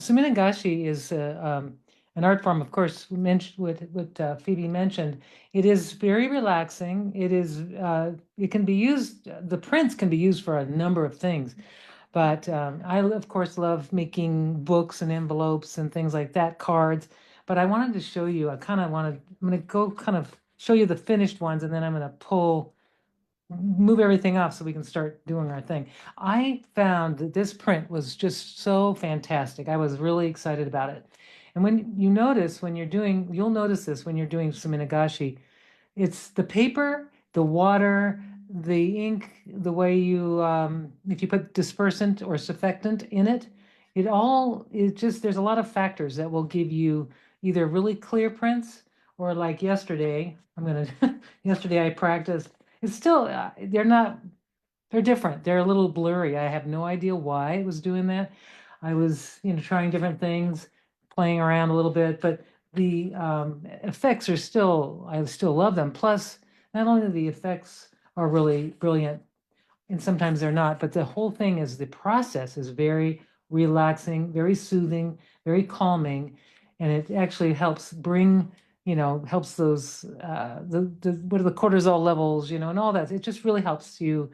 Suminagashi is an art form, of course, mentioned what Phoebe mentioned. It is very relaxing. It can be used, the prints can be used for a number of things. But I, of course, love making books and envelopes and things like that, cards. But I wanted to show you, I'm going to go kind of show you the finished ones, and then I'm going to move everything off so we can start doing our thing. I found that this print was just so fantastic. I was really excited about it. And you'll notice this when you're doing Suminagashi, it's the paper, the water, the ink, the way if you put dispersant or surfactant in it, there's a lot of factors that will give you either really clear prints or like yesterday, yesterday I practiced. It's still, they're different. They're a little blurry. I have no idea why it was doing that. I was, trying different things, playing around a little bit, but the effects I still love them. Plus, not only the effects are really brilliant, and sometimes they're not, but the process is very relaxing, very soothing, very calming, and it actually helps those what are the cortisol levels, and all that. It just really helps you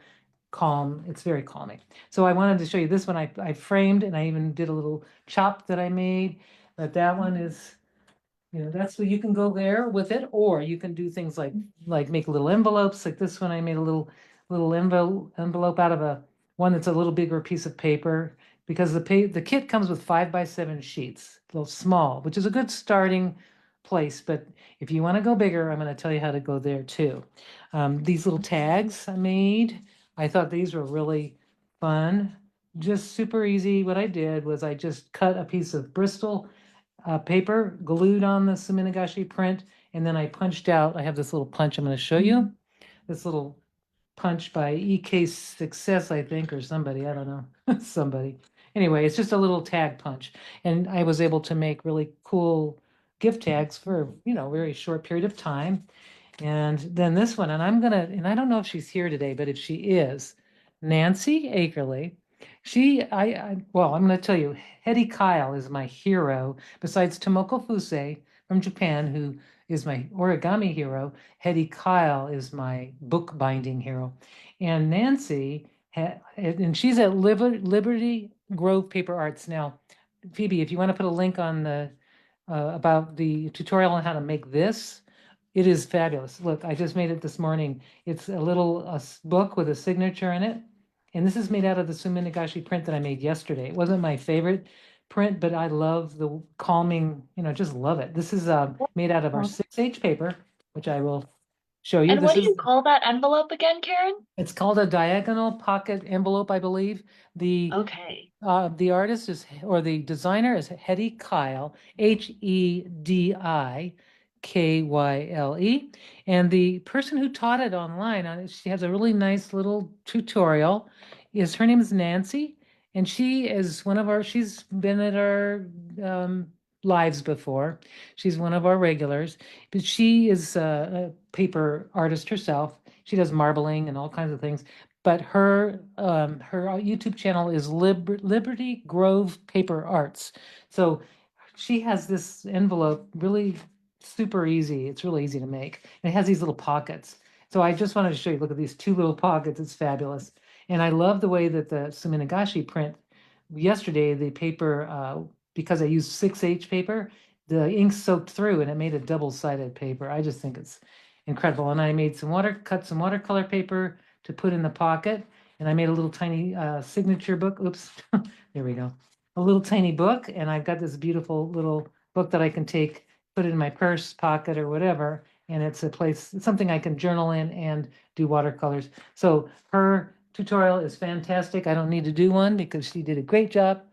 calm. It's very calming. So I wanted to show you this one. I framed, and I even did a little chop that I made. But that one is, that's where you can go there with it, or you can do things like make little envelopes. Like this one, I made a little envelope out of a one that's a little bigger piece of paper because the kit comes with 5x7 sheets, a little small, which is a good starting place. But if you want to go bigger, I'm going to tell you how to go there too. These little tags I made, I thought these were really fun, just super easy. What I did was I just cut a piece of Bristol paper, glued on the Suminagashi print, and then I punched out. I have this little punch I'm going to show you. This little punch by EK Success, I think, or somebody, I don't know, somebody. Anyway, it's just a little tag punch. And I was able to make really cool gift tags for, a very short period of time. And then this one, and I don't know if she's here today, but if she is, Nancy Akerley, well, I'm going to tell you, Hetty Kyle is my hero. Besides Tomoko Fusei from Japan, who is my origami hero, Hetty Kyle is my bookbinding hero. And and she's at Liberty Grove Paper Arts. Now, Phoebe, if you want to put a link on about the tutorial on how to make this, it is fabulous. Look, I just made it this morning. It's a little book with a signature in it. And this is made out of the Suminagashi print that I made yesterday. It wasn't my favorite print, but I love the calming, just love it. This is made out of our 6H paper, which I will show you. And what do you call that envelope again, Karen? It's called a diagonal pocket envelope, I believe. Okay. The artist or the designer is Hetty Kyle, HEDIKYLE. And the person who taught it online, she has a really nice little tutorial. Her name is Nancy, and she's been at our lives before. She's one of our regulars, but she is a paper artist herself. She does marbling and all kinds of things. But her YouTube channel is Liberty Grove Paper Arts. So she has this envelope really super easy. It's really easy to make. And it has these little pockets. So I just wanted to show you, look at these two little pockets. It's fabulous. And I love the way that the Suminagashi print yesterday, the paper, because I used 6H paper, the ink soaked through and it made a double-sided paper. I just think it's incredible. And I made cut some watercolor paper to put in the pocket. And I made a little tiny signature book. Oops, there we go. A little tiny book. And I've got this beautiful little book that I can put it in my purse pocket or whatever. And it's something I can journal in and do watercolors. So her tutorial is fantastic. I don't need to do one because she did a great job.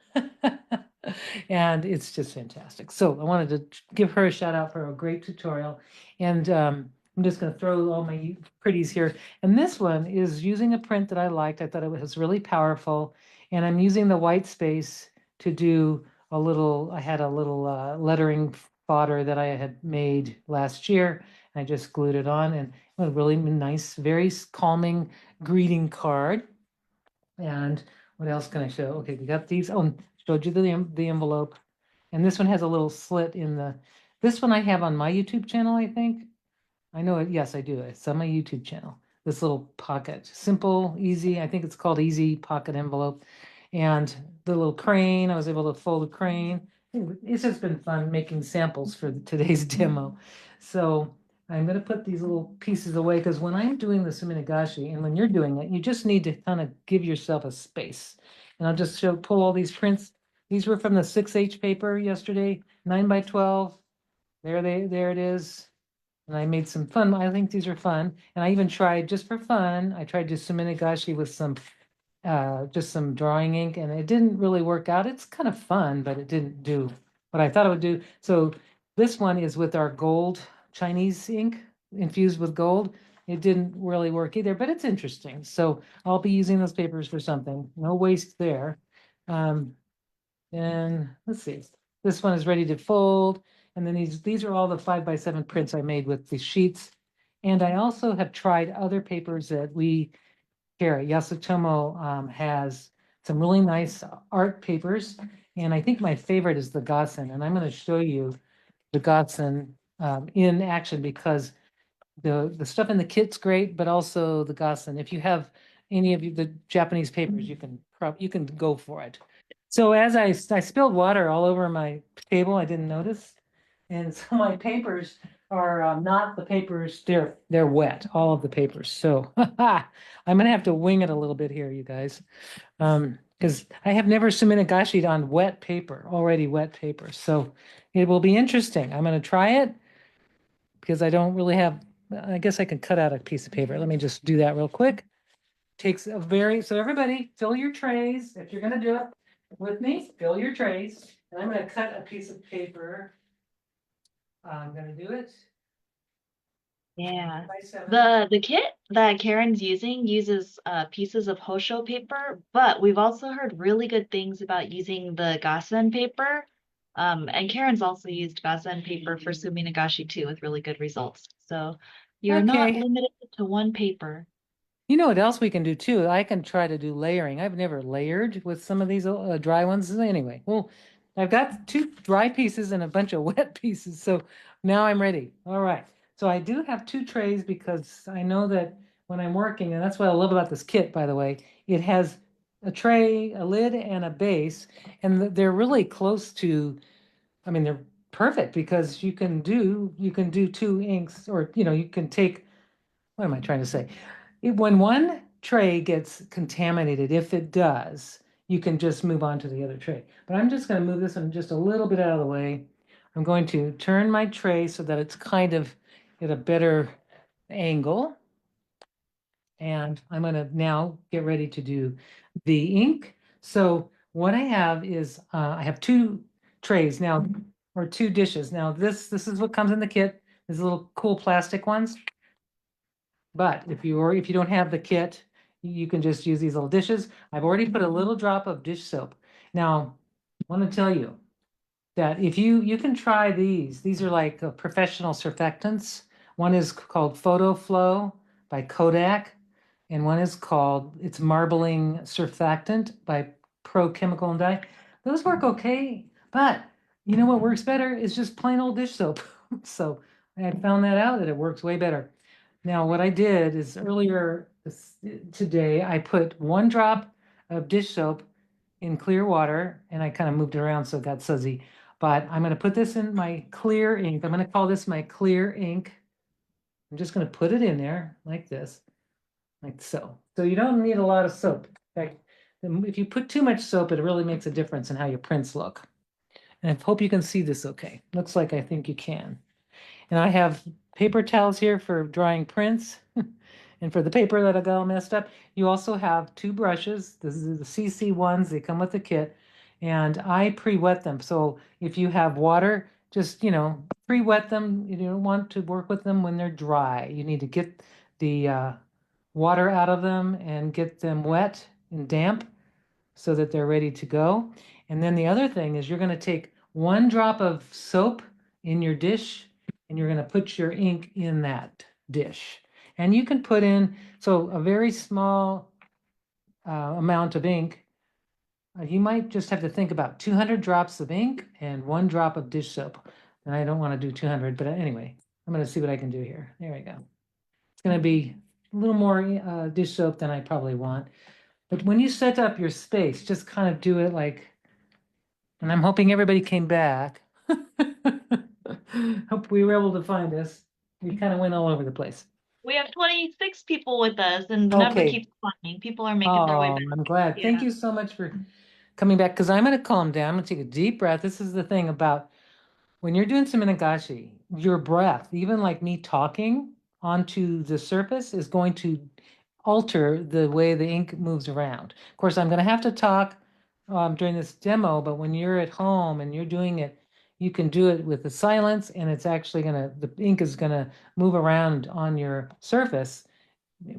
And it's just fantastic. So I wanted to give her a shout out for a great tutorial. And I'm just going to throw all my pretties here. And this one is using a print that I liked. I thought it was really powerful. And I'm using the white space to do I had a little lettering fodder that I had made last year. And I just glued it on, and a really nice, very calming greeting card. And what else can I show? Okay, we got these. Oh, showed you the envelope. And this one has a little slit in this one I have on my YouTube channel, I think. I know it, yes, I do. It's on my YouTube channel. This little pocket, simple, easy. I think it's called Easy Pocket Envelope. And the little crane, I was able to fold a crane. It's just been fun making samples for today's demo. So I'm going to put these little pieces away because when I'm doing the suminagashi and when you're doing it, you just need to kind of give yourself a space. And I'll just pull all these prints. These were from the 6H paper yesterday, 9x12. There it is. And I made some fun. I think these are fun. And I even tried, just for fun, I tried to suminagashi with some just some drawing ink, and it didn't really work out. It's kind of fun, but it didn't do what I thought it would do. So this one is with our gold Chinese ink infused with gold. It didn't really work either, but it's interesting. So I'll be using those papers for something. No waste there. And let's see, this one is ready to fold. And then these are all the 5x7 prints I made with the sheets. And I also have tried other papers that we carry. Yasutomo has some really nice art papers. And I think my favorite is the Gossen. And I'm going to show you the Gossen in action because the stuff in the kit's great, but also the Gossen. If you have any of the Japanese papers, you can go for it. So as I spilled water all over my table, I didn't notice. And so my papers are not the papers, they're wet, all of the papers. So I'm gonna have to wing it a little bit here, you guys. Because I have never suminagashi'd on wet paper, already wet paper. So it will be interesting. I'm gonna try it because I don't really have, I guess I can cut out a piece of paper. Let me just do that real quick. Takes a so everybody fill your trays. If you're gonna do it with me, fill your trays. And I'm gonna cut a piece of paper. I'm gonna do it. Yeah. 5x7. The kit that Karen's using uses pieces of Hosho paper, but we've also heard really good things about using the Gassen paper. And Karen's also used Gassen paper for Suminagashi too with really good results. So you're not Okay. limited to one paper. You know what else we can do too? I can try to do layering. I've never layered with some of these dry ones. Anyway, well, I've got 2 dry pieces and a bunch of wet pieces. So now I'm ready. All right. So I do have 2 trays because I know that when I'm working, and that's what I love about this kit, by the way, it has a tray, a lid, and a base, and they're really close to, I mean, they're perfect because you can do 2 inks, or you can take, what am I trying to say? When one tray gets contaminated, if it does, you can just move on to the other tray. But I'm just going to move this one just a little bit out of the way. I'm going to turn my tray so that it's kind of at a better angle. And I'm going to now get ready to do the ink. So what I have is I have 2 trays now, or 2 dishes. Now this is what comes in the kit. These little cool plastic ones. But if you don't have the kit, you can just use these little dishes. I've already put a little drop of dish soap. Now, I want to tell you that if you can try these. These are like professional surfactants. One is called Photo-Flo by Kodak, and one is called it's Marbling Surfactant by Pro Chemical and Dye. Those work okay, but you know what works better is just plain old dish soap. So I found that out that it works way better. Now, what I did is earlier today, I put 1 drop of dish soap in clear water, and I kind of moved it around so it got sudsy. But I'm going to put this in my clear ink. I'm going to call this my clear ink. I'm just going to put it in there like this, like so. So you don't need a lot of soap. In fact, if you put too much soap, it really makes a difference in how your prints look. And I hope you can see this okay. Looks like I think you can. And I have paper towels here for drying prints. And for the paper that I got all messed up, you also have 2 brushes. This is the CC ones. They come with the kit. And I pre-wet them. So if you have water, just, pre-wet them. You don't want to work with them when they're dry. You need to get the water out of them and get them wet and damp so that they're ready to go. And then the other thing is you're going to take 1 drop of soap in your dish and you're going to put your ink in that dish. And you can put in, so a very small amount of ink you might just have to think about 200 drops of ink and 1 drop of dish soap. And I don't want to do 200, but anyway, I'm going to see what I can do here. There we go. It's going to be a little more dish soap than I probably want. But when you set up your space, just kind of do it like, and I'm hoping everybody came back. Hope we were able to find us. We kind of went all over the place. We have 26 people with us, and the number Okay. keeps climbing. People are making their way Oh, back. I'm glad. Thank Yeah. you so much for coming back because I'm going to calm down. I'm going to take a deep breath. This is the thing about when you're doing suminagashi, your breath, even like me talking onto the surface, is going to alter the way the ink moves around. Of course, I'm going to have to talk during this demo, but when you're at home and you're doing it, you can do it with the silence, and it's actually the ink is going to move around on your surface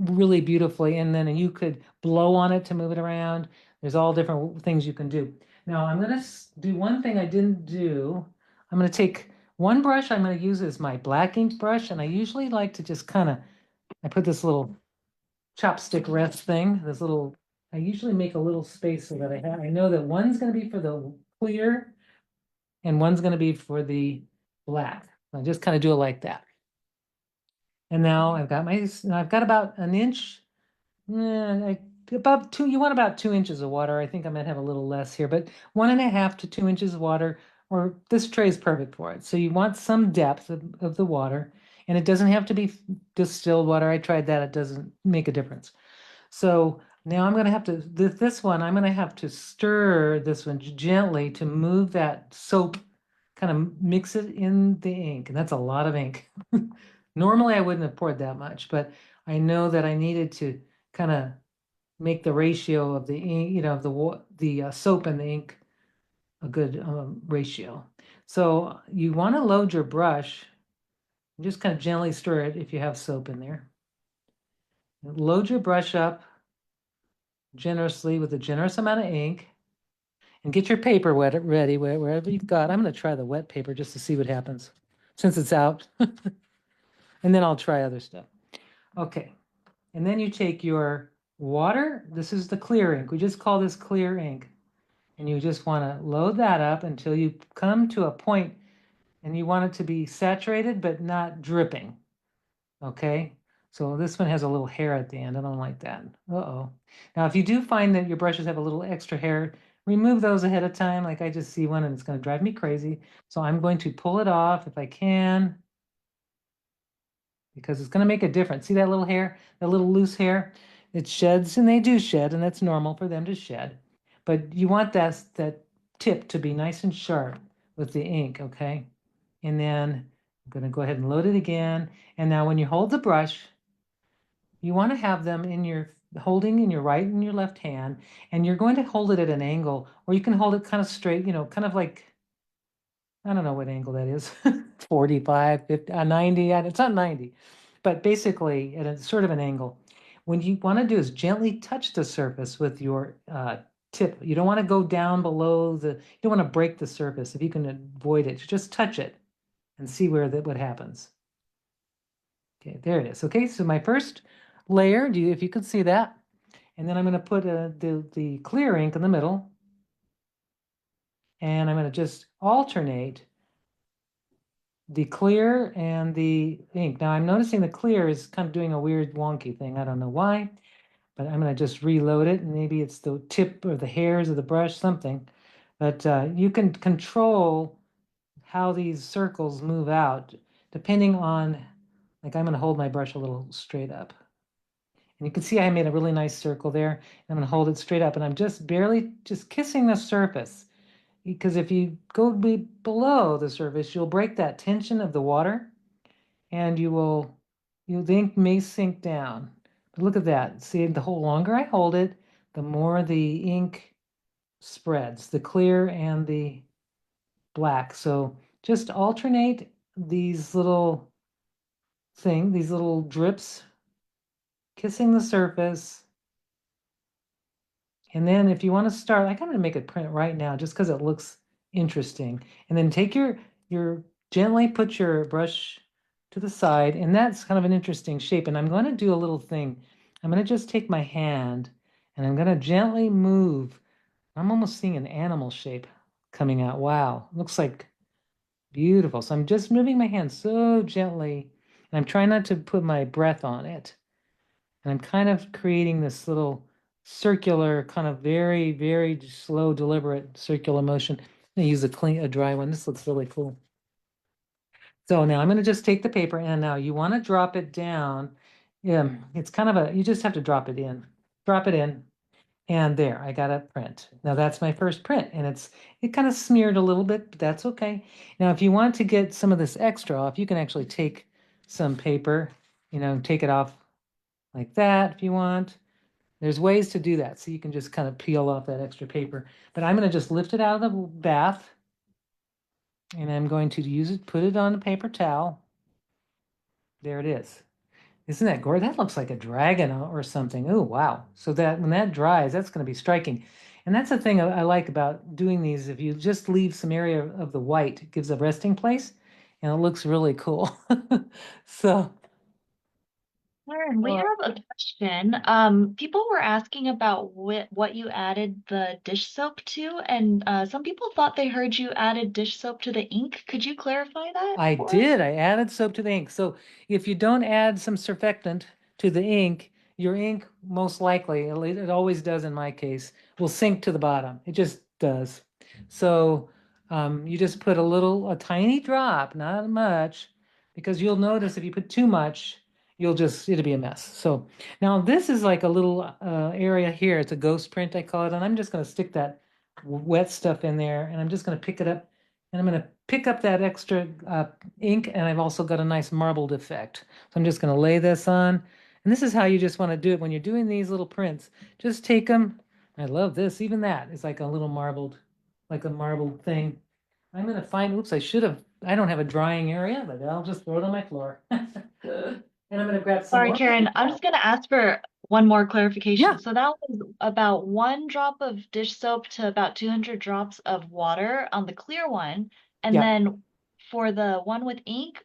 really beautifully, and then you could blow on it to move it around. There's all different things you can do. Now I'm going to do one thing I didn't do. I'm going to take one brush I'm going to use as my black ink brush, and I usually like to just kind of, I put this little chopstick rest thing, this little, I usually make a little space so that I know that one's going to be for the clear and one's going to be for the black. I just kind of do it like that. And now I've got about an inch. Yeah, about two, you want about 2 inches of water. I think I might have a little less here, but 1.5 to 2 inches of water, or this tray is perfect for it. So you want some depth of the water, and it doesn't have to be distilled water. I tried that, it doesn't make a difference. So now I'm going to have to, this one, I'm going to have to stir this one gently to move that soap, kind of mix it in the ink. And that's a lot of ink. Normally I wouldn't have poured that much, but I know that I needed to kind of make the ratio of the ink, of the soap and the ink a good ratio. So you want to load your brush, just kind of gently stir it if you have soap in there. Load your brush up generously with a generous amount of ink, and get your paper ready wherever you've got. I'm going to try the wet paper just to see what happens since it's out. And then I'll try other stuff. Okay. And then you take your water. This is the clear ink. We just call this clear ink. And you just want to load that up until you come to a point and you want it to be saturated but not dripping. Okay. So this one has a little hair at the end. I don't like that. Uh-oh. Now, if you do find that your brushes have a little extra hair, remove those ahead of time. Like I just see one and it's going to drive me crazy. So I'm going to pull it off if I can, because it's going to make a difference. See that little hair, that little loose hair? It sheds, and they do shed, and that's normal for them to shed. But you want that tip to be nice and sharp with the ink, okay? And then I'm going to go ahead and load it again. And now when you hold the brush, you want to have them holding in your right and your left hand, and you're going to hold it at an angle, or you can hold it kind of straight, kind of like, I don't know what angle that is, 45, 50, 90, it's not 90, but basically at a sort of an angle. What you want to do is gently touch the surface with your tip. You don't want to go down below you don't want to break the surface. If you can avoid it, just touch it and see what happens. Okay, there it is. Okay, so my first layer, if you can see that, and then I'm going to put the clear ink in the middle, and I'm going to just alternate the clear and the ink. Now I'm noticing the clear is kind of doing a weird wonky thing. I don't know why, but I'm going to just reload it. Maybe it's the tip or the hairs of the brush, something. But you can control how these circles move out depending on, like I'm going to hold my brush a little straight up. And you can see I made a really nice circle there. I'm going to hold it straight up, and I'm just barely just kissing the surface. Because if you go below the surface, you'll break that tension of the water, and the ink may sink down. But look at that. See, the longer I hold it, the more the ink spreads, the clear and the black. So just alternate these little these little drips, kissing the surface. And then if you want to start, I'm going to make a print right now just because it looks interesting. And then take gently put your brush to the side, and that's kind of an interesting shape. And I'm going to do a little thing. I'm going to just take my hand and I'm going to gently move I'm almost seeing an animal shape coming out. Wow, looks like beautiful. So I'm just moving my hand so gently, and I'm trying not to put my breath on it. And I'm kind of creating this little circular, kind of very, very slow, deliberate circular motion. I'm gonna use a dry one. This looks really cool. So now I'm going to just take the paper and now you want to drop it down. It's kind of you just have to drop it in. Drop it in. And there, I got a print. Now that's my first print and it kind of smeared a little bit, but that's okay. Now, if you want to get some of this extra off, you can actually take some paper, take it off like that if you want. There's ways to do that. So you can just kind of peel off that extra paper. But I'm going to just lift it out of the bath and I'm going to put it on a paper towel. There it is. Isn't that gorgeous? That looks like a dragon or something. Oh, wow. So that when that dries, that's going to be striking. And that's the thing I like about doing these. If you just leave some area of the white, it gives a resting place and it looks really cool. So, Karen, we uh, have a question. People were asking about what you added the dish soap to, and some people thought they heard you added dish soap to the ink. Could you clarify that I for us? did. I added soap to the ink. So if you don't add some surfactant to the ink, your ink most likely, it always does in my case, will sink to the bottom. It just does. So you just put a tiny drop, not much, because you'll notice if you put too much, it'll be a mess. So now this is like a little area here. It's a ghost print, I call it. And I'm just going to stick that wet stuff in there and I'm just going to pick it up and I'm going to pick up that extra ink, and I've also got a nice marbled effect. So I'm just going to lay this on. And this is how you just want to do it when you're doing these little prints. Just take them. I love this. Even that is like a little like a marbled thing. I'm going to find, oops, I don't have a drying area, but I'll just throw it on my floor. And I'm going to grab some Sorry, more paper Karen, I'm towel. just going to ask for one more clarification. Yeah, So that was about 1 drop of dish soap to about 200 drops of water on the clear one. And yeah. then for the one with ink,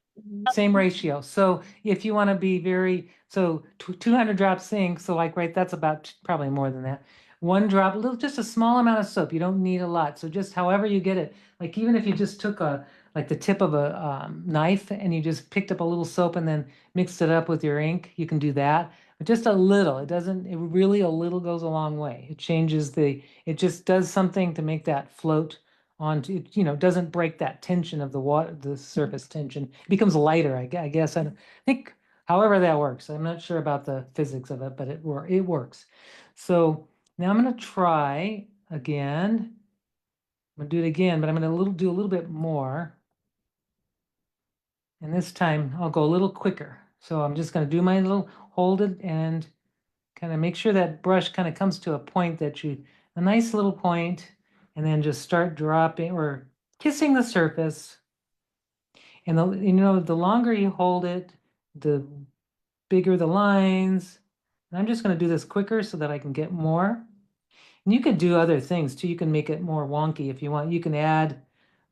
Same ratio. So if you want to be so 200 drops zinc, so like, right, that's about probably more than that. 1 drop, just a small amount of soap. You don't need a lot. So just however you get it, like even if you just took like the tip of a knife and you just picked up a little soap and then mixed it up with your ink, you can do that. But just a little, it really, a little goes a long way. It just does something to make that float onto it, doesn't break that tension of the water, the surface tension. It becomes lighter, I guess. I think, however that works. I'm not sure about the physics of it, but it works. So now I'm going to try again. I'm going to do it again, but I'm going to do a little bit more. And this time I'll go a little quicker. So I'm just going to do my little, hold it and kind of make sure that brush kind of comes to a point a nice little point, and then just start dropping or kissing the surface. And the longer you hold it, the bigger the lines. And I'm just going to do this quicker so that I can get more. And you could do other things too. You can make it more wonky if you want. You can add,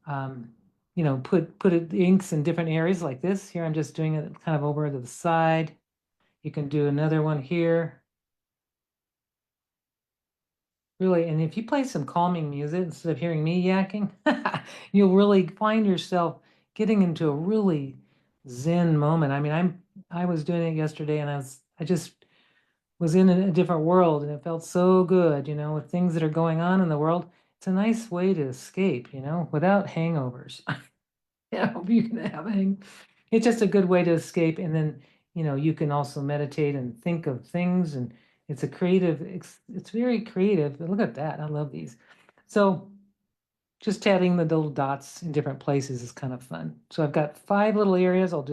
um, inks in different areas like this. Here I'm just doing it kind of over to the side. You can do another one here. Really, and if you play some calming music instead of hearing me yakking, you'll really find yourself getting into a really zen moment. I mean, I was doing it yesterday and I just was in a different world and it felt so good, with things that are going on in the world. It's a nice way to escape, without hangovers. I hope you can have it's just a good way to escape. And then, you can also meditate and think of things. And it's very creative. Look at that. I love these. So just adding the little dots in different places is kind of fun. So I've got 5 little areas. Or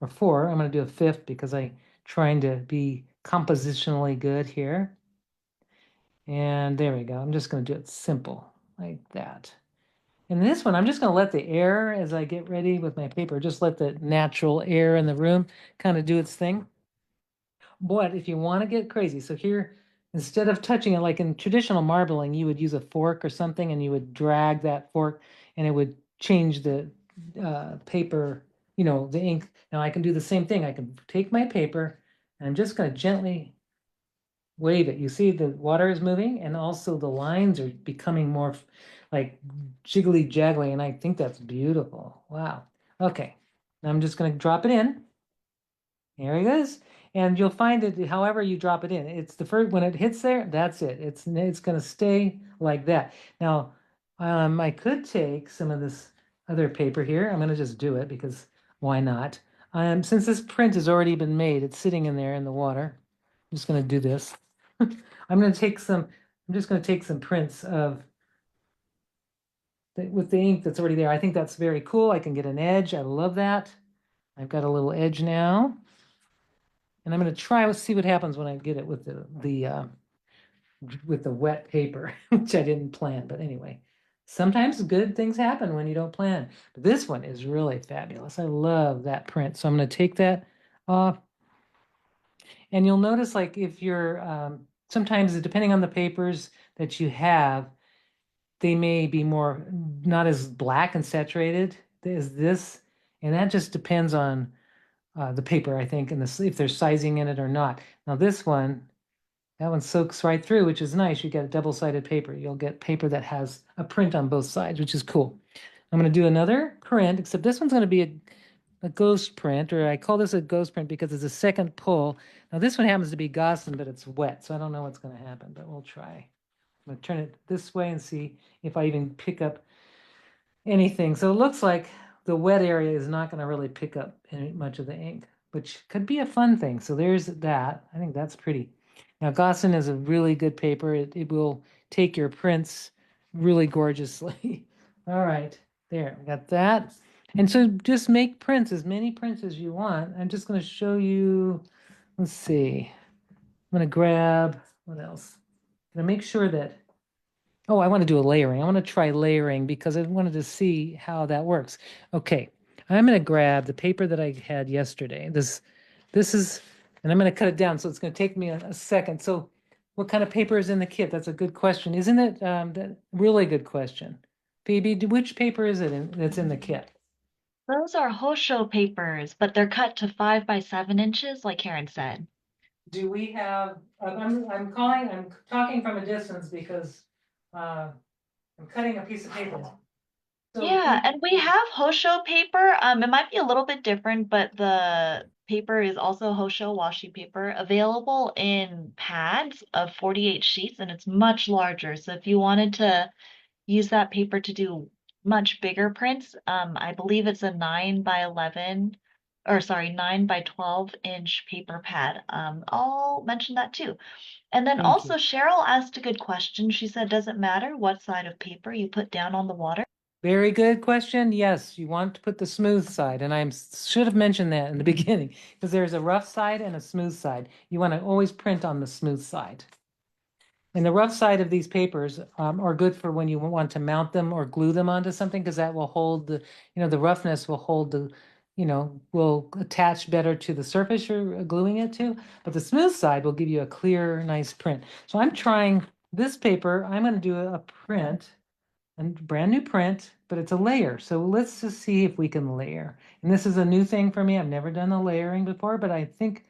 4. I'm going to do a fifth because I'm trying to be compositionally good here. And there we go. I'm just going to do it simple like that. In this one, I'm just going to let the air, as I get ready with my paper, just let the natural air in the room kind of do its thing. But if you want to get crazy, so here, instead of touching it like in traditional marbling, you would use a fork or something and you would drag that fork and it would change the paper, the ink. Now I can do the same thing. I can take my paper and I'm just going to gently wave it. You see the water is moving and also the lines are becoming more like jiggly jaggly, and I think that's beautiful. Wow. Okay, now I'm just going to drop it in. Here it is. And you'll find it however you drop it in. It's the first, when it hits there, that's it. It's going to stay like that. Now, I could take some of this other paper here. I'm going to just do it because why not? Since this print has already been made, it's sitting in there in the water. I'm just going to do this. I'm going to take some, I'm just going to take some prints of with the ink that's already there. I think that's very cool. I can get an edge. I love that. I've got a little edge now. And I'm going to try to see what happens when I get it with the wet paper, which I didn't plan. But anyway, sometimes good things happen when you don't plan. But this one is really fabulous. I love that print. So I'm going to take that off. And you'll notice, like, if you're sometimes depending on the papers that you have, they may be more not as black and saturated as this. And that just depends on the paper, I think, and if there's sizing in it or not. Now this one, that one soaks right through, which is nice. You get a double-sided paper. You'll get paper that has a print on both sides, which is cool. I'm going to do another print, except this one's going to be a ghost print, or I call this a ghost print because it's a second pull. Now this one happens to be Gossamer, but it's wet, so I don't know what's going to happen, but we'll try. I'm going to turn it this way and see if I even pick up anything. So it looks like the wet area is not going to really pick up much of the ink, which could be a fun thing. So there's that. I think that's pretty. Now, Gossamer is a really good paper. It will take your prints really gorgeously. All right, there, we got that. And so just make prints, as many prints as you want. I'm just going to show you, let's see. I'm going to grab, what else? I'm going to make sure that oh, I want to do a layering. I want to try layering because I wanted to see how that works. Okay, I'm going to grab the paper that I had yesterday. This is, and I'm going to cut it down, so it's going to take me a second. So what kind of paper is in the kit? That's a good question, isn't it? That really good question. Phoebe, which paper is it that's in the kit? Those are Hosho papers, but they're cut to 5 by 7 inches, like Karen said. Do we have, I'm talking from a distance because uh, I'm cutting a piece of paper. So Yeah, and we have Hosho paper. It might be a little bit different, but the paper is also Hosho washi paper available in pads of 48 sheets, and it's much larger. So if you wanted to use that paper to do much bigger prints, I believe it's a 9 by 11, or sorry, 9 by 12 inch paper pad. I'll mention that too. And then thank you. also Cheryl asked a good question. She said, does it matter what side of paper you put down on the water? Very good question. Yes, you want to put the smooth side, and I should have mentioned that in the beginning because there's a rough side and a smooth side. You want to always print on the smooth side. And the rough side of these papers are good for when you want to mount them or glue them onto something because that will hold the roughness will hold will attach better to the surface you're gluing it to. But the smooth side will give you a clear, nice print. So I'm trying this paper. I'm going to do a print and brand new print, but it's a layer. So let's just see if we can layer. And this is a new thing for me. I've never done the layering before, but I think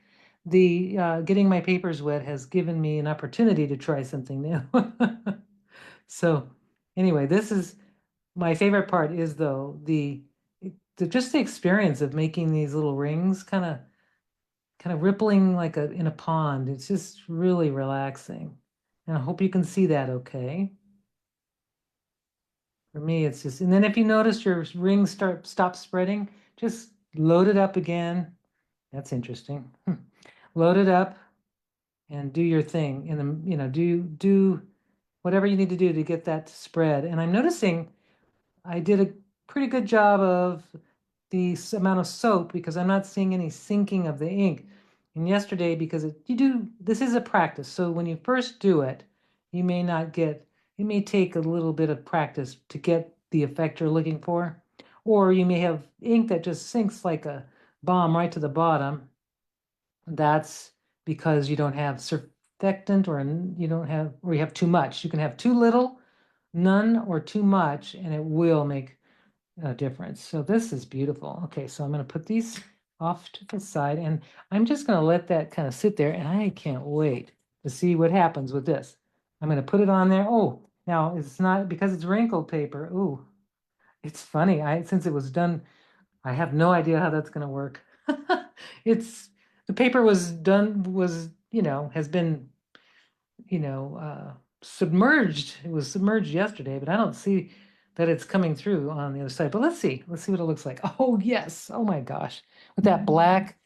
the getting my papers wet has given me an opportunity to try something new. So anyway, this is my favorite part is though just the experience of making these little rings kind of rippling like in a pond. It's just really relaxing. And I hope you can see that okay. For me, it's just, and then if you notice your rings stop spreading, just load it up again. That's interesting. Load it up and do your thing. And then, do whatever you need to do to get that to spread. And I'm noticing I did a pretty good job of the amount of soap because I'm not seeing any sinking of the ink. And yesterday, because this is a practice. So when you first do it, you may not get, it may take a little bit of practice to get the effect you're looking for. Or you may have ink that just sinks like a bomb right to the bottom. That's because you don't have surfactant or you have too much. You can have too little, none, or too much, and it will make difference. So this is beautiful. Okay, so I'm going to put these off to the side and I'm just going to let that kind of sit there and I can't wait. to see what happens with this. I'm going to put it on there. Oh, now it's not because it's wrinkled paper. Ooh, it's funny. Since it was done, I have no idea how that's going to work. It's the paper was done was, has been, submerged. It was submerged yesterday, but I don't see that it's coming through on the other side. But let's see. Let's see what it looks like. Oh, yes. Oh my gosh. With that black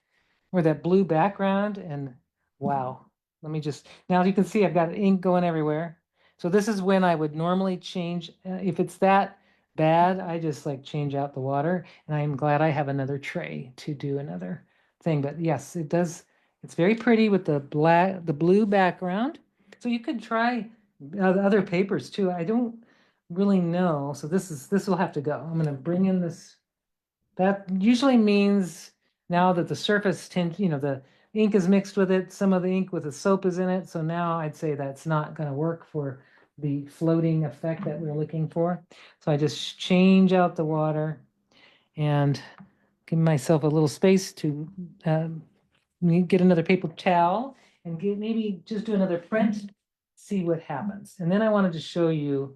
or that blue background, and wow. Let me just, now you can see I've got ink going everywhere. So this is when I would normally change, if it's that bad, I just like change out the water, and I'm glad I have another tray to do another thing. But yes, it does, it's very pretty with the blue background. So you could try other papers too. I don't really know. So this will have to go. I'm going to bring in this. That usually means now that the surface tint, the ink is mixed with it, some of the ink with the soap is in it. So now I'd say that's not going to work for the floating effect that we're looking for. So I just change out the water and give myself a little space to get another paper towel and maybe just do another print, see what happens. And then I wanted to show you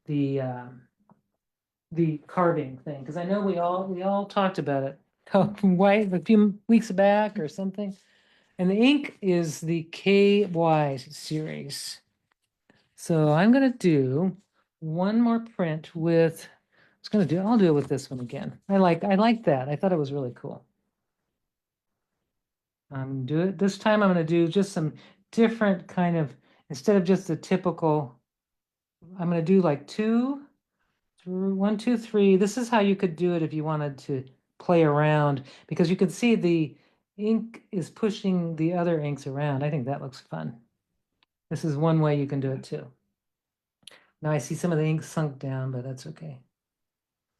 the carving thing, because I know we all talked about it why a few weeks back or something. And the ink is the KY series. So I'm gonna do one more print with, I'll do it with this one again. I like that. I thought it was really cool. Do it this time. I'm gonna do just some different kind of, instead of just the typical, I'm gonna do like one, two, three. This is how you could do it if you wanted to play around, because you can see the ink is pushing the other inks around. I think that looks fun. This is one way you can do it too. Now I see some of the ink sunk down, but that's okay.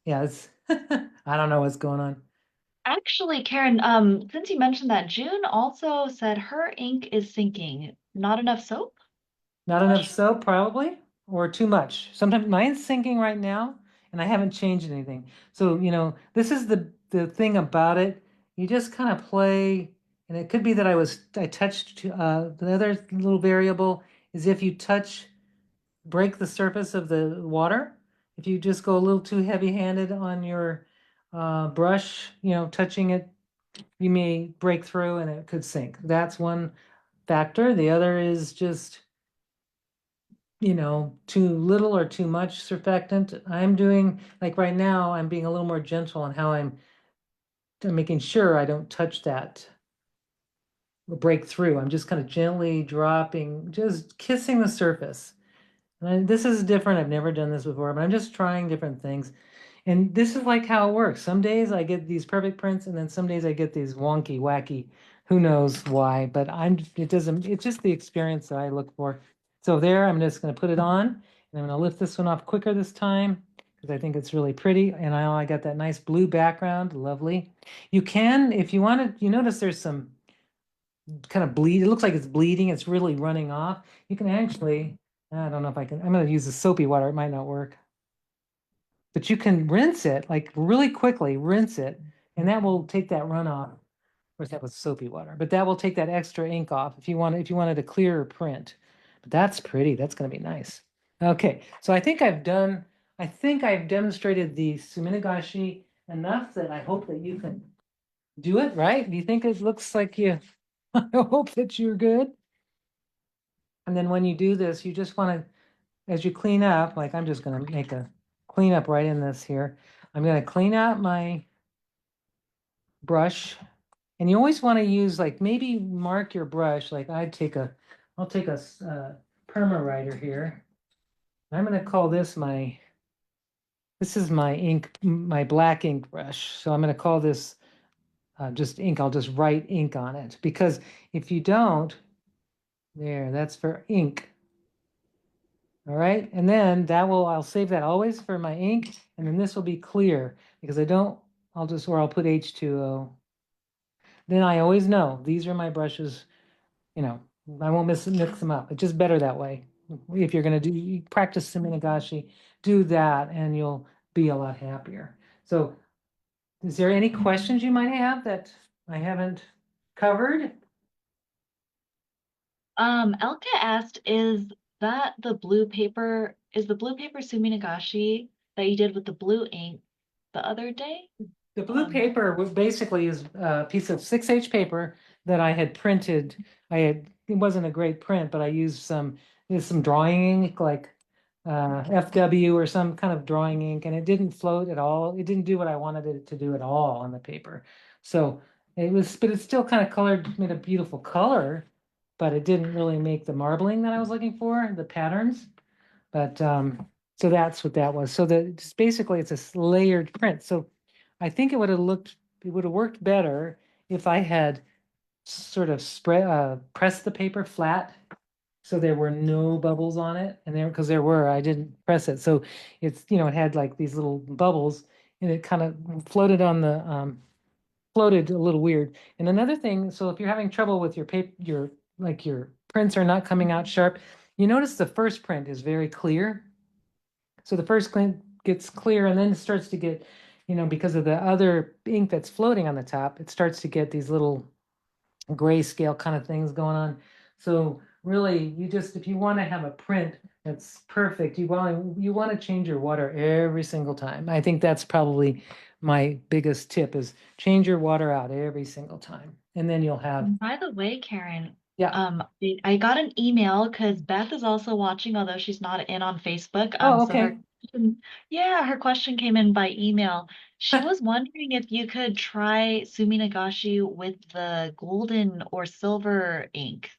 Yeah, it's I don't know what's going on. Actually, Karen, since you mentioned that, June also said her ink is sinking. Not enough soap? Not enough soap, probably, or too much. Sometimes mine's sinking right now, and I haven't changed anything. So, this is the thing about it. You just kind of play, and it could be that I touched the other little variable is if you break the surface of the water. If you just go a little too heavy-handed on your brush, touching it, you may break through and it could sink. That's one factor. The other is just too little or too much surfactant. I'm doing, like right now, I'm being a little more gentle on how I'm making sure I don't touch that or break through. I'm just kind of gently dropping, just kissing the surface. And this is different. I've never done this before, but I'm just trying different things. And this is like how it works. Some days I get these perfect prints, and then some days I get these wonky, wacky, who knows why, but it's just the experience that I look for. So there, I'm just going to put it on, and I'm going to lift this one off quicker this time because I think it's really pretty. And I got that nice blue background, lovely. You can, if you want to, you notice there's some kind of bleed. It looks like it's bleeding. It's really running off. You can actually, I don't know if I can, I'm going to use the soapy water. It might not work. But you can rinse it, like really quickly, rinse it, and that will take that runoff. Of course, that was soapy water, but that will take that extra ink off if you wanted a clearer print. But that's pretty. That's going to be nice. Okay, so I think I've demonstrated the Suminagashi enough that I hope that you can do it, right? Do you think it looks like you, I hope that you're good. And then when you do this, you just want to, as you clean up, like I'm just going to make a clean up right in this here. I'm going to clean out my brush, and you always want to use, like, maybe mark your brush. Like I'll take a perma writer here. I'm going to call this is my ink, my black ink brush. So I'm going to call this just ink. I'll just write ink on it, because if you don't, that's for ink. All right, and then I'll save that always for my ink, and then this will be clear because I'll put H2O. Then I always know these are my brushes, I won't mix them up. It's just better that way. If you're going to practice Suminagashi, do that and you'll be a lot happier. So is there any questions you might have that I haven't covered? Elka asked, is that the blue paper, is the blue paper Suminagashi that you did with the blue ink the other day? The blue Um, paper was basically is a piece of 6H paper that I had printed. It wasn't a great print, but I used some drawing ink like FW or some kind of drawing ink, and it didn't float at all. It didn't do what I wanted it to do at all on the paper. So but it still kind of colored, made a beautiful color, but it didn't really make the marbling that I was looking for, the patterns. But so that's what that was. So basically it's a layered print. So I think it would have worked better if I had sort of pressed the paper flat so there were no bubbles on it. And there, because there were, I didn't press it. So it had like these little bubbles and it kind of floated a little weird. And another thing, so if you're having trouble with your paper, your prints are not coming out sharp, you notice the first print is very clear. So the first print gets clear and then it starts to get, because of the other ink that's floating on the top, it starts to get these little grayscale kind of things going on. So really, if you want to have a print that's perfect, you want to change your water every single time. I think that's probably my biggest tip is change your water out every single time. And then you'll have, by the way, Karen, yeah. I got an email because Beth is also watching, although she's not in on Facebook. Oh, So okay. yeah, her question came in by email. She was wondering if you could try Suminagashi with the golden or silver ink.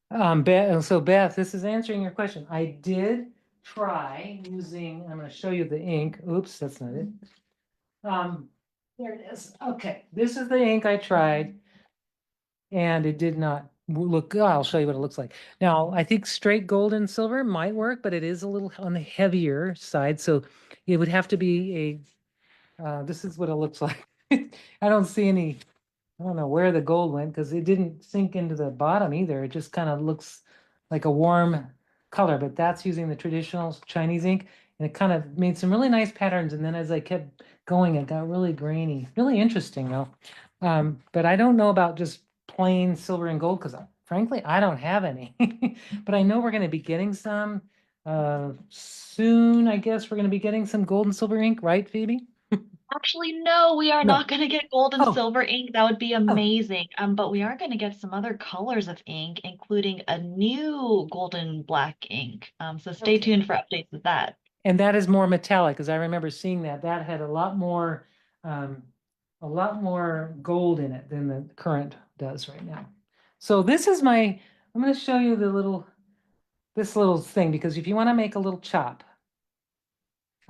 Beth, this is answering your question. I did try using, I'm going to show you the ink. Oops, that's not it. There it is. Okay, this is the ink I tried, and it did not look good. I'll show you what it looks like. Now, I think straight gold and silver might work, but it is a little on the heavier side, so it would have to be this is what it looks like. I don't see any, I don't know where the gold went because it didn't sink into the bottom either. It just kind of looks like a warm color, but that's using the traditional Chinese ink. And it kind of made some really nice patterns. And then as I kept going, it got really grainy. Really interesting though. But I don't know about just plain silver and gold because frankly, I don't have any. But I know we're going to be getting some soon. I guess we're going to be getting some gold and silver ink, right, Phoebe? Actually, no, we are not No. going to get gold and Oh, silver ink. That would be oh, amazing. But we are going to get some other colors of ink, including a new golden black ink. So stay okay. tuned for updates with that. And that is more metallic, because I remember seeing that. That had um, a lot more gold in it than the current does right now. So I'm going to show you this little thing, because if you want to make a little chop,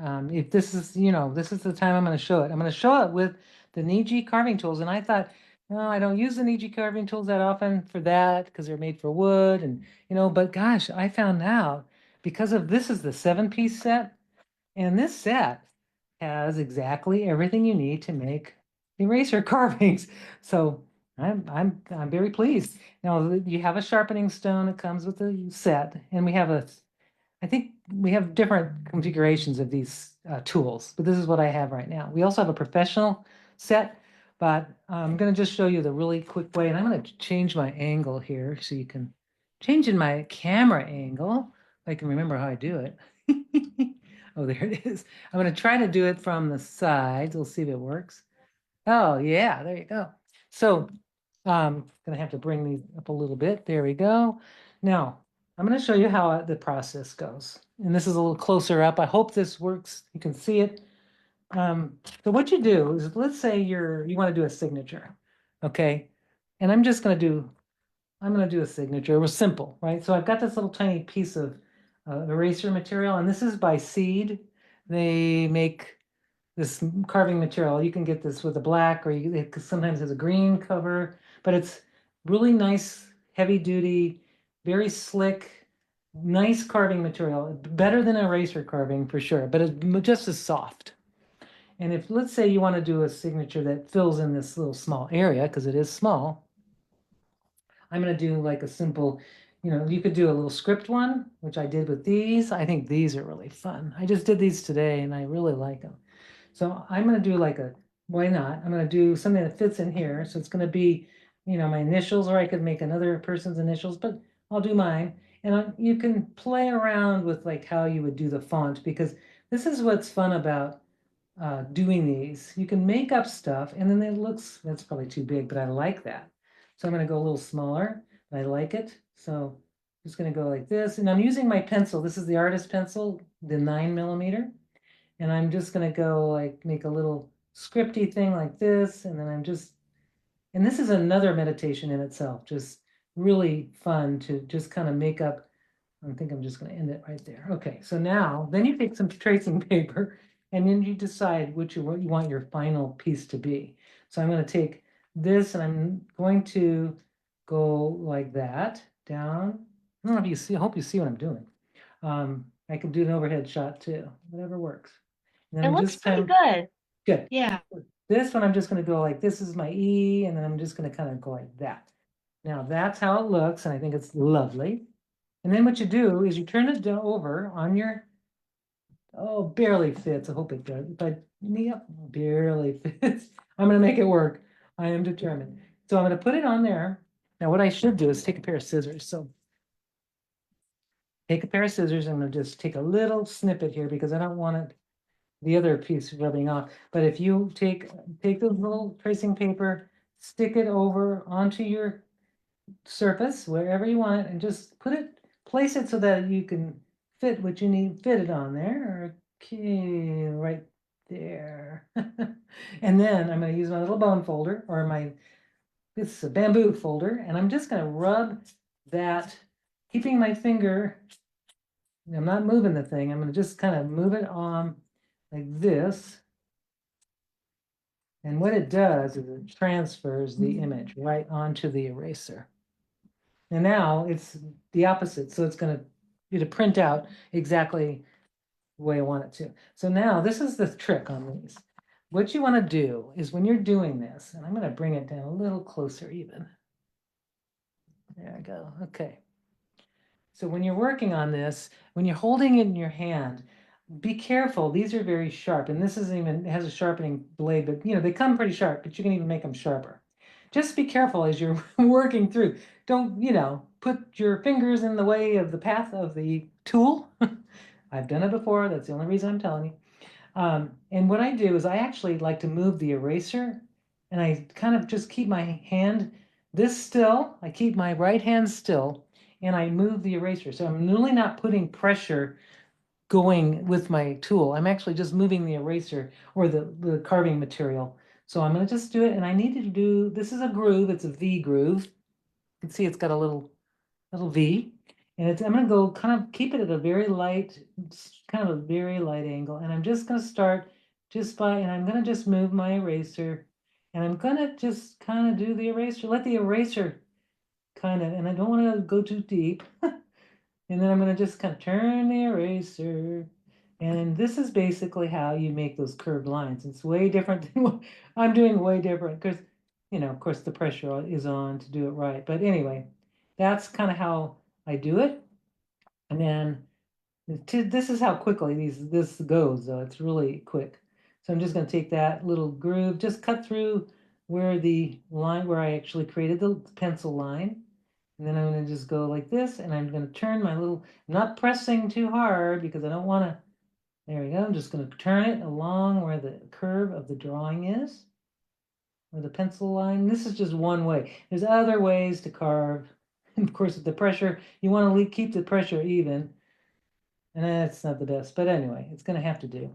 if this is the time I'm going to show it. I'm going to show it with the Niji carving tools. And I thought, no, I don't use the Niji carving tools that often for that because they're made for wood but gosh, I found out because of this is the 7-piece set. And this set has exactly everything you need to make eraser carvings. So I'm very pleased. Now you have a sharpening stone that comes with the set, and I think we have different configurations of these tools, but this is what I have right now. We also have a professional set, but I'm going to just show you the really quick way, and I'm going to change my angle here so you can change in my camera angle. If I can remember how I do it. Oh, there it is. I'm going to try to do it from the sides. We'll see if it works. Oh, yeah, there you go. So gonna have to bring these up a little bit. There we go. Now, I'm going to show you how the process goes. And this is a little closer up. I hope this works. You can see it. So what you do is, let's say you want to do a signature, okay? And I'm going to do a signature. It was simple, right? So I've got this little tiny piece of eraser material, and this is by Seed. They make this carving material. You can get this with a black, or it sometimes has a green cover, but it's really nice, heavy duty, very slick, nice carving material. Better than eraser carving for sure, but it's just as soft. And if, let's say, you want to do a signature that fills in this little small area, because it is small, I'm going to do like a simple, you could do a little script one, which I did with these. I think these are really fun. I just did these today and I really like them. So I'm going to do why not? I'm going to do something that fits in here. So it's going to be, my initials, or I could make another person's initials, but I'll do mine. And you can play around with like how you would do the font because this is what's fun about doing these. You can make up stuff and then it looks, that's probably too big, but I like that. So I'm going to go a little smaller. I like it. So I'm just going to go like this. And I'm using my pencil. This is the artist pencil, the 9mm. And I'm just going to go like make a little scripty thing like this. And then and this is another meditation in itself, just really fun to just kind of make up. I think I'm just going to end it right there. Okay, so now, then you take some tracing paper and then you decide what you want your final piece to be. So I'm going to take this and I'm going to go like that down. I don't know if you see, I hope you see what I'm doing. I can do an overhead shot too, whatever works. And then It I'm looks just pretty kind of, good. good. Yeah. This one I'm just going to go like, this is my E, and then I'm just going to kind of go like that. Now that's how it looks, and I think it's lovely. And then what you do is you turn it over on your, oh, barely fits. I hope it does. But yep, barely fits. I'm going to make it work. I am determined. So I'm going to put it on there. Now what I should do is take a pair of scissors. So take a pair of scissors. I'm going to just take a little snippet here because I don't want it, the other piece rubbing off. But if you take the little tracing paper, stick it over onto your surface wherever you want it and just place it so that you can fit what you need, fit it on there. Okay, right there. And then I'm going to use my little bone folder or this is a bamboo folder, and I'm just going to rub that, keeping my finger, I'm not moving the thing, I'm going to just kind of move it on like this. And what it does is it transfers the image right onto the eraser. And now it's the opposite. So it's going to print out exactly the way I want it to. So now this is the trick on these. What you want to do is when you're doing this, and I'm going to bring it down a little closer even. There I go. Okay. So when you're working on this, when you're holding it in your hand, be careful. These are very sharp, and this isn't even, it has a sharpening blade, but they come pretty sharp, but you can even make them sharper. Just be careful as you're working through. Don't, put your fingers in the way of the path of the tool. I've done it before. That's the only reason I'm telling you. And what I do is I actually like to move the eraser and I kind of just keep my hand this still. I keep my right hand still and I move the eraser. So I'm really not putting pressure going with my tool. I'm actually just moving the eraser or the carving material. So I'm going to just do it. And I need to do, this is a groove. It's a V groove. You can see it's got a little V. And I'm going to go kind of keep it at a very light, kind of a very light angle. And I'm just going to start and I'm going to just move my eraser. And I'm going to just kind of do the eraser, let the eraser kind of, and I don't want to go too deep. And then I'm going to just kind of turn the eraser. And this is basically how you make those curved lines. It's way different than what I'm doing, way different because, of course, the pressure is on to do it right. But anyway, that's kind of how I do it. And then this is how quickly this goes, though. It's really quick. So I'm just going to take that little groove, just cut through where the line, where I actually created the pencil line. And then I'm going to just go like this, and I'm going to turn my little, I'm not pressing too hard because I don't want to, there we go. I'm just going to turn it along where the curve of the drawing is, where the pencil line. This is just one way. There's other ways to carve. And of course, with the pressure, you want to keep the pressure even. And that's not the best, but anyway, it's going to have to do.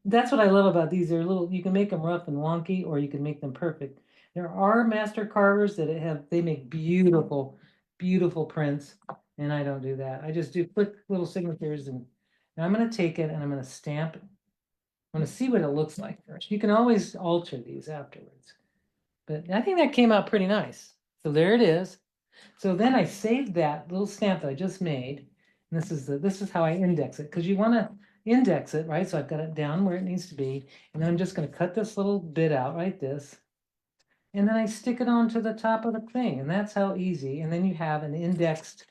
That's what I love about these. They're little, you can make them rough and wonky, or you can make them perfect. There are master carvers that they make beautiful, beautiful prints, and I don't do that. I just do quick little signatures, and I'm going to take it and I'm going to stamp it. I'm going to see what it looks like first. You can always alter these afterwards, but I think that came out pretty nice. So there it is. So then I saved that little stamp that I just made. And this is how I index it, because you want to index it, right? So I've got it down where it needs to be. And then I'm just going to cut this little bit out like this. And then I stick it onto the top of the thing. And that's how easy. And then you have an indexed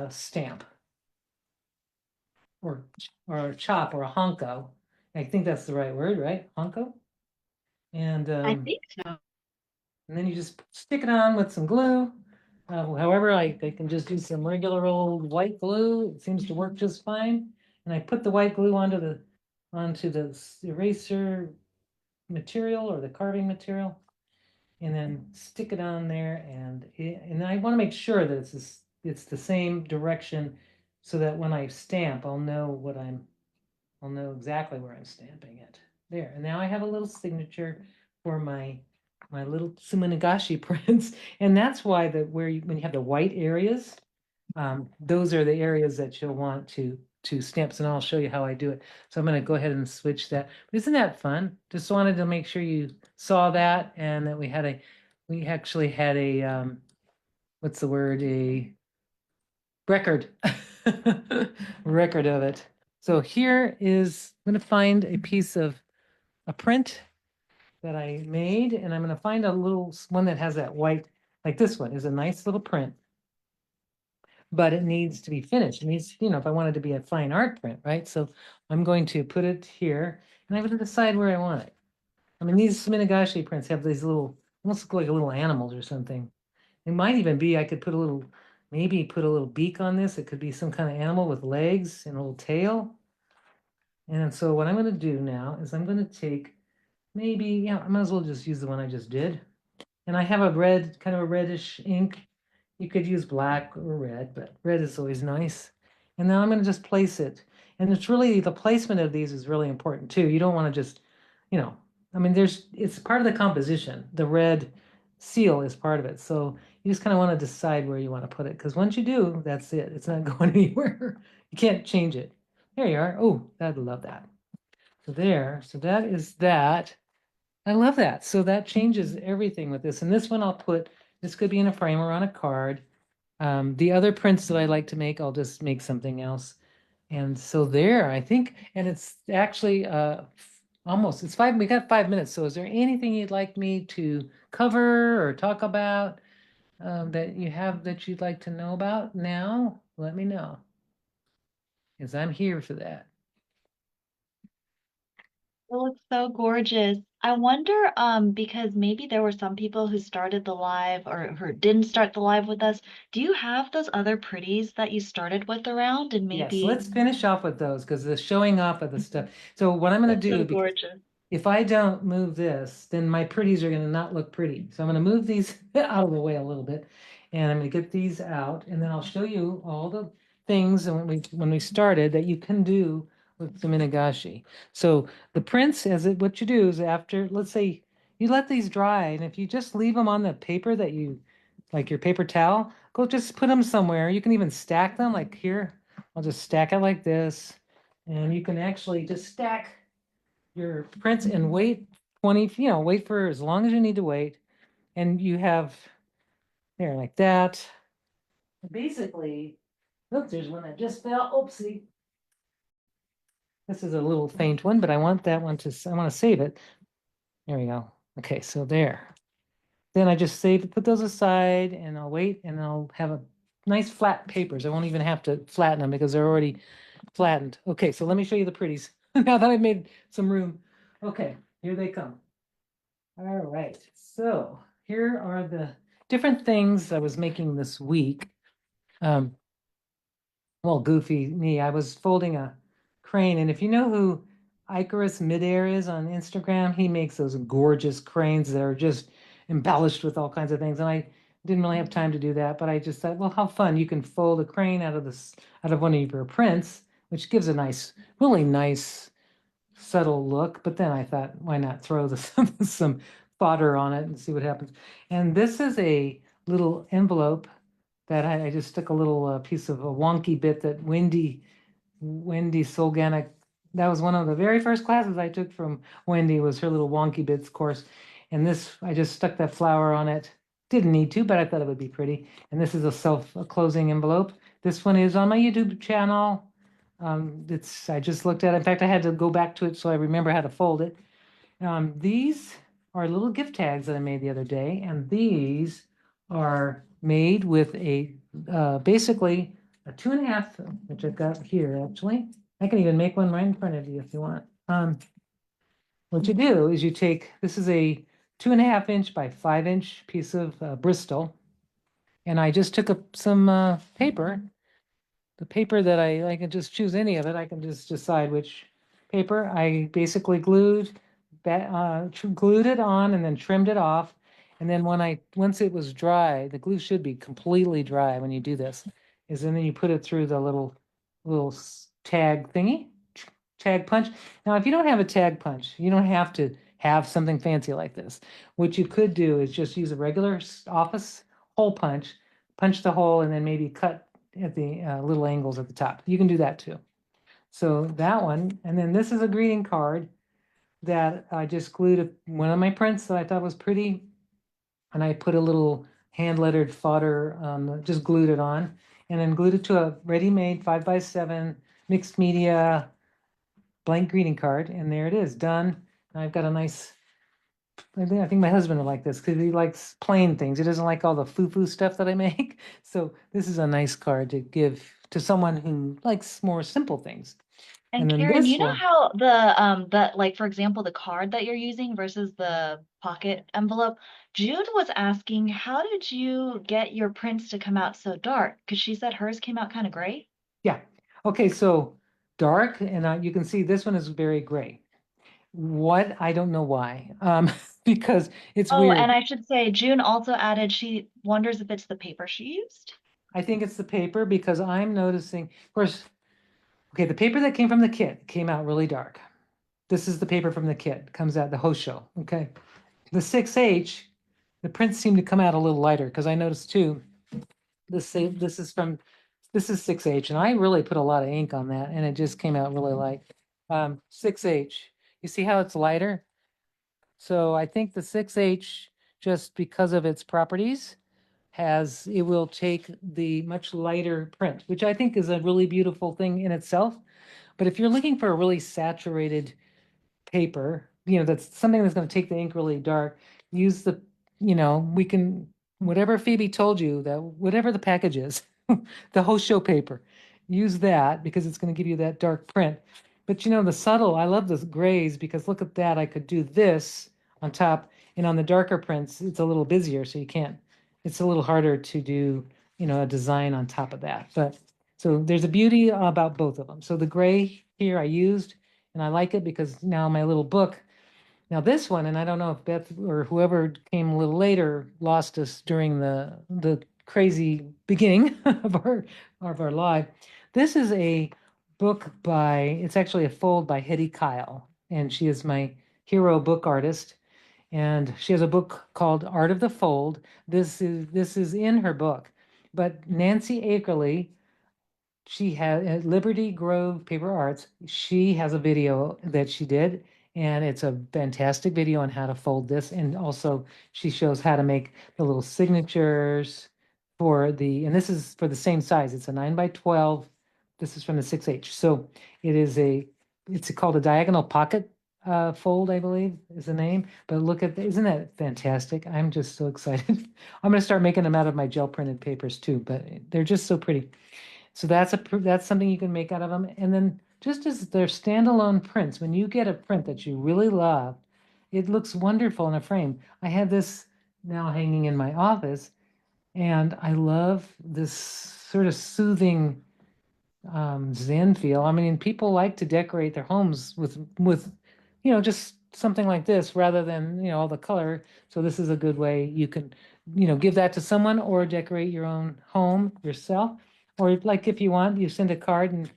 stamp or a chop or a Hanko. I think that's the right word, right? Hanko. And I think so. then you just stick it on with some glue. However, I can just use some regular old white glue. It seems to work just fine. And I put the white glue onto the eraser material or the carving material, and then stick it on there. And I want to make sure that it's the same direction, so that when I stamp, I'll know exactly where I'm stamping it. There, and now I have a little signature for my little Suminagashi prints, and that's why when you have the white areas, those are the areas that you'll want to stamp, and I'll show you how I do it. So I'm going to go ahead and switch that. But isn't that fun? Just wanted to make sure you saw that, and that we actually had a what's the word, a record record of it. So here is, I'm going to find a piece of a print that I made, and I'm going to find a little one that has that white, like this one is a nice little print, but it needs to be finished. It needs, if I wanted to be a fine art print, right? So I'm going to put it here, and I'm going to decide where I want it. I mean, these Suminagashi prints have these little, almost look like little animals or something. It might even be, I could put maybe put a little beak on this. It could be some kind of animal with legs and a little tail. And so what I'm going to do now is I'm going to take maybe, yeah, I might as well just use the one I just did. And I have a red, kind of a reddish ink. You could use black or red, but red is always nice. And now I'm going to just place it. And it's really, the placement of these is really important too. You don't want to just, I mean, it's part of the composition. The red seal is part of it. So you just kind of want to decide where you want to put it. Because once you do, that's it. It's not going anywhere. You can't change it. There you are. Oh, I'd love that. So there, so that is that. I love that. So that changes everything with this. And this one this could be in a frame or on a card. The other prints that I like to make, I'll just make something else. And so there, I think, and it's actually it's we got 5 minutes. So is there anything you'd like me to cover or talk about that you'd like to know about now? Let me know, because I'm here for that. It looks so gorgeous. I wonder, because maybe there were some people who started the live or who didn't start the live with us. Do you have those other pretties that you started with around? And Yes, maybe let's finish off with those, because the showing off of the stuff. So what I'm going that's to so do, because gorgeous. if I don't move this, then my pretties are going to not look pretty. So I'm going to move these out of the way a little bit, and I'm going to get these out, and then I'll show you all the things and when we started that you can do with the Minagashi. So the prints, what you do is after, let's say you let these dry, and if you just leave them on the paper like your paper towel, go just put them somewhere. You can even stack them, like here. I'll just stack it like this, and you can actually just stack your prints and wait 20, wait for as long as you need to wait. And you have there like that. Basically, look, there's one that just fell. Oopsie. This is a little faint one, but I want that one I want to save it. There we go. Okay, so there. Then I just put those aside, and I'll wait, and I'll have a nice flat papers. I won't even have to flatten them because they're already flattened. Okay, so let me show you the pretties now that I've made some room. Okay, here they come. All right, so here are the different things I was making this week. Um, well, goofy me, I was folding a crane, and if you know who Icarus Midair is on Instagram, he makes those gorgeous cranes that are just embellished with all kinds of things, and I didn't really have time to do that, but I just thought, well, how fun, you can fold a crane out of one of your prints, which gives a really nice subtle look. But then I thought, why not throw some fodder on it and see what happens. And this is a little envelope that I just stuck a little piece of a wonky bit that Wendy Solganic, that was one of the very first classes I took from Wendy, was her little wonky bits course. And this, I just stuck that flower on it. Didn't need to, but I thought it would be pretty. And this is a closing envelope. This one is on my YouTube channel. I just looked at it. In fact, I had to go back to it so I remember how to fold it. These are little gift tags that I made the other day, and these are made with basically a 2.5, which I've got here actually. I can even make one right in front of you if you want. What you do is this is a 2.5 inch by 5 inch piece of Bristol, And I just took some paper, the paper that I can just choose any of it. I can just decide which paper. I basically glued it on and then trimmed it off. And then once it was dry, the glue should be completely dry when you do this, and then you put it through the little tag thingy, tag punch. Now, if you don't have a tag punch, you don't have to have something fancy like this. What you could do is just use a regular office hole punch the hole, and then maybe cut at the little angles at the top. You can do that too. So that one, and then this is a greeting card that I just glued one of my prints that I thought was pretty, and I put a little hand lettered fodder, just glued it on, and then glued it to a ready-made 5x7 mixed media blank greeting card, and there it is, done. And I've got a nice, I think my husband would like this because he likes plain things. He doesn't like all the foo-foo stuff that I make. So this is a nice card to give to someone who likes more simple things. And And then Karen, you this know one, how like for example the card that you're using versus the pocket envelope? Jude was asking, how did you get your prints to come out so dark? Because she said hers came out kind of gray. yeah. Okay, so dark, and you can see this one is very gray. What? I don't know why. Because it's Oh, and weird. I should say June also added she wonders if it's the paper she used. I think it's the paper because I'm noticing, of course, okay, the paper that came from the kit came out really dark. This is the paper from the kit, comes out the Hosho, okay? The 6H, the prints seem to come out a little lighter because I noticed too, this is 6H, and I really put a lot of ink on that, and it just came out really light. 6H, you see how it's lighter? So I think the 6H, just because of its properties, it will take the much lighter print, which I think is a really beautiful thing in itself. But if you're looking for a really saturated paper, that's something that's going to take the ink really dark, use we can, whatever Phoebe told you, that whatever the package is, the whole show paper, use that because it's going to give you that dark print. But I love the grays because look at that. I could do this on top, and on the darker prints, it's a little busier, so it's a little harder to do, a design on top of that. But so there's a beauty about both of them. So the gray here I used, and I like it because now my little book, now this one, and I don't know if Beth or whoever came a little later lost us during the crazy beginning of our live. This is a book it's actually a fold by Hetty Kyle, and she is my hero book artist. And she has a book called Art of the Fold. This is in her book, but Nancy Akerley, she had at Liberty Grove Paper Arts. She has a video that she did, and it's a fantastic video on how to fold this. And also, she shows how to make the little signatures and this is for the same size. It's a 9x12. This is from the 6H. So it's called a diagonal pocket fold, I believe is the name. But isn't that fantastic? I'm just so excited. I'm going to start making them out of my gel printed papers too, but they're just so pretty. So that's something you can make out of them. And then just as they're standalone prints, when you get a print that you really love, it looks wonderful in a frame. I have this now hanging in my office, and I love this sort of soothing Zen feel. I mean, people like to decorate their homes with just something like this rather than all the color. So this is a good way you can give that to someone or decorate your own home yourself. Or like if you want, you send a card and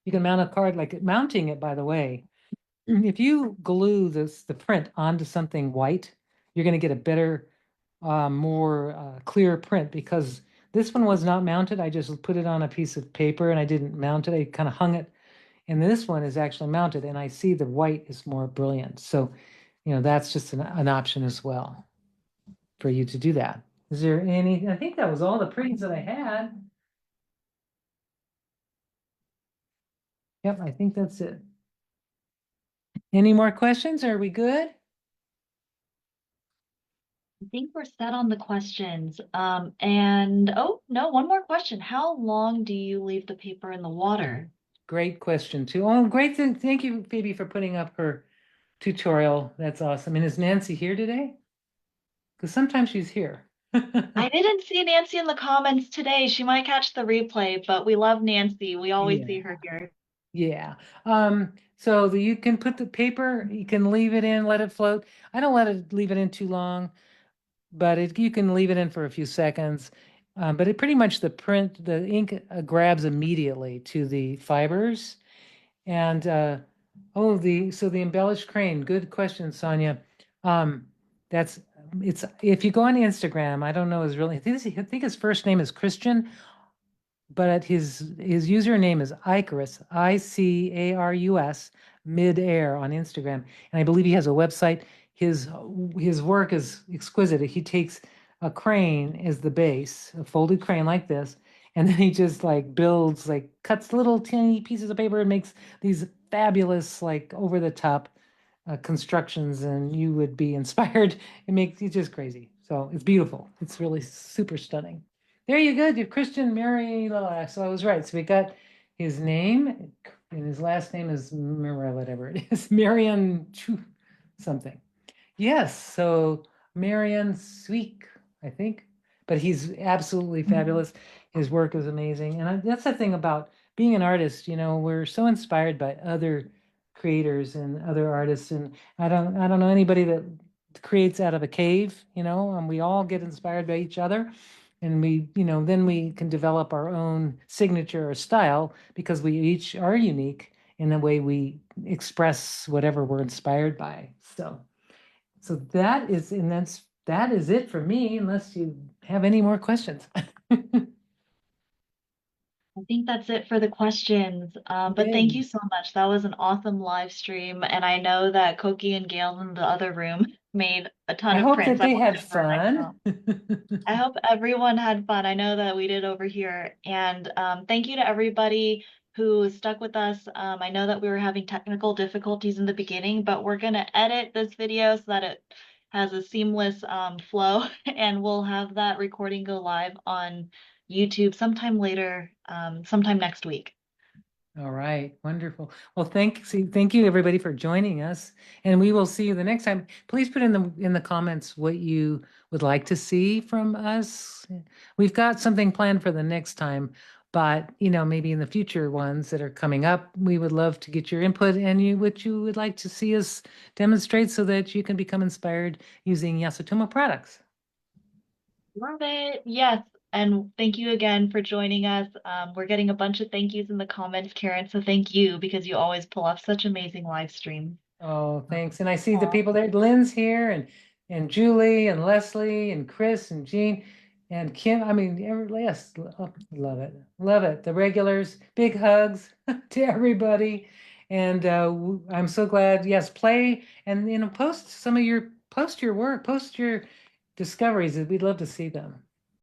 you can mount a card, like mounting it, by the way. If you glue the print onto something white, you're going to get a better, more clear print because this one was not mounted. I just put it on a piece of paper and I didn't mount it. I kind of hung it. And this one is actually mounted, and I see the white is more brilliant. So, that's just an option as well for you to do that. Is there I think that was all the prints that I had. Yep, I think that's it. Any more questions? Are we good? I think we're set on the questions. And oh no, one more question. How long do you leave the paper in the water? Great question too. Oh, great. Thank you, Phoebe, for putting up her tutorial. That's awesome. And is Nancy here today? Because sometimes she's here. I didn't see Nancy in the comments today. She might catch the replay, but we love Nancy. We always Yeah. see her here. Yeah. So you can put the paper, you can leave it in, let it float. I don't let it leave it in too long, but you can leave it in for a few seconds. But it pretty much the ink grabs immediately to the fibers. And oh, the embellished crane. Good question, Sonia. Um, that's it's if you go on Instagram, I don't know his real name. I think his first name is Christian, but his username is Icarus, Icarus, midair on Instagram, and I believe he has a website. His his work is exquisite. He takes a crane as the base, a folded crane like this, and then he just like builds, like cuts little tiny pieces of paper and makes these fabulous, like over the top constructions, and you would be inspired. It makes you just crazy. So it's beautiful. It's really super stunning. There you go. You're Christian Mary Lola. So I was right. So we got his name, and his last name is whatever it is, Marion something. Yes, so Marion Sweek, I think, but he's absolutely fabulous. His work is amazing, and that's the thing about being an artist. We're so inspired by other creators and other artists, and I don't know anybody that creates out of a cave. And we all get inspired by each other, and then we can develop our own signature or style because we each are unique in the way we express whatever we're inspired by. So that is it for me, unless you have any more questions. I think that's it for the questions. But thank Yay. you so much. That was an awesome live stream. And I know that Koki and Gail in the other room made a ton I of hope prints. that I they will had give her a next fun. one. I hope everyone had fun. I know that we did over here. And thank you to everybody who stuck with us. I know that we were having technical difficulties in the beginning, but we're going to edit this video so that it has a seamless flow, and we'll have that recording go live on YouTube sometime later, sometime next week. All right, wonderful. Well, thank you everybody for joining us, and we will see you the next time. Please put in the comments what you would like to see from us. We've got something planned for the next time, but maybe in the future ones that are coming up, we would love to get your input and what you would like to see us demonstrate so that you can become inspired using Yasutomo products. Love it. Yes. And thank you again for joining us. We're getting a bunch of thank yous in the comments, Karen. So thank you because you always pull off such amazing live streams. Oh, thanks. And I see the Aw. people there. Lynn's here, and Julie and Leslie and Chris and Jean and Kim. I mean, yes, love it. Love it. The regulars, big hugs to everybody. And I'm so glad. Yes, play and post your work, post your discoveries. We'd love to see them.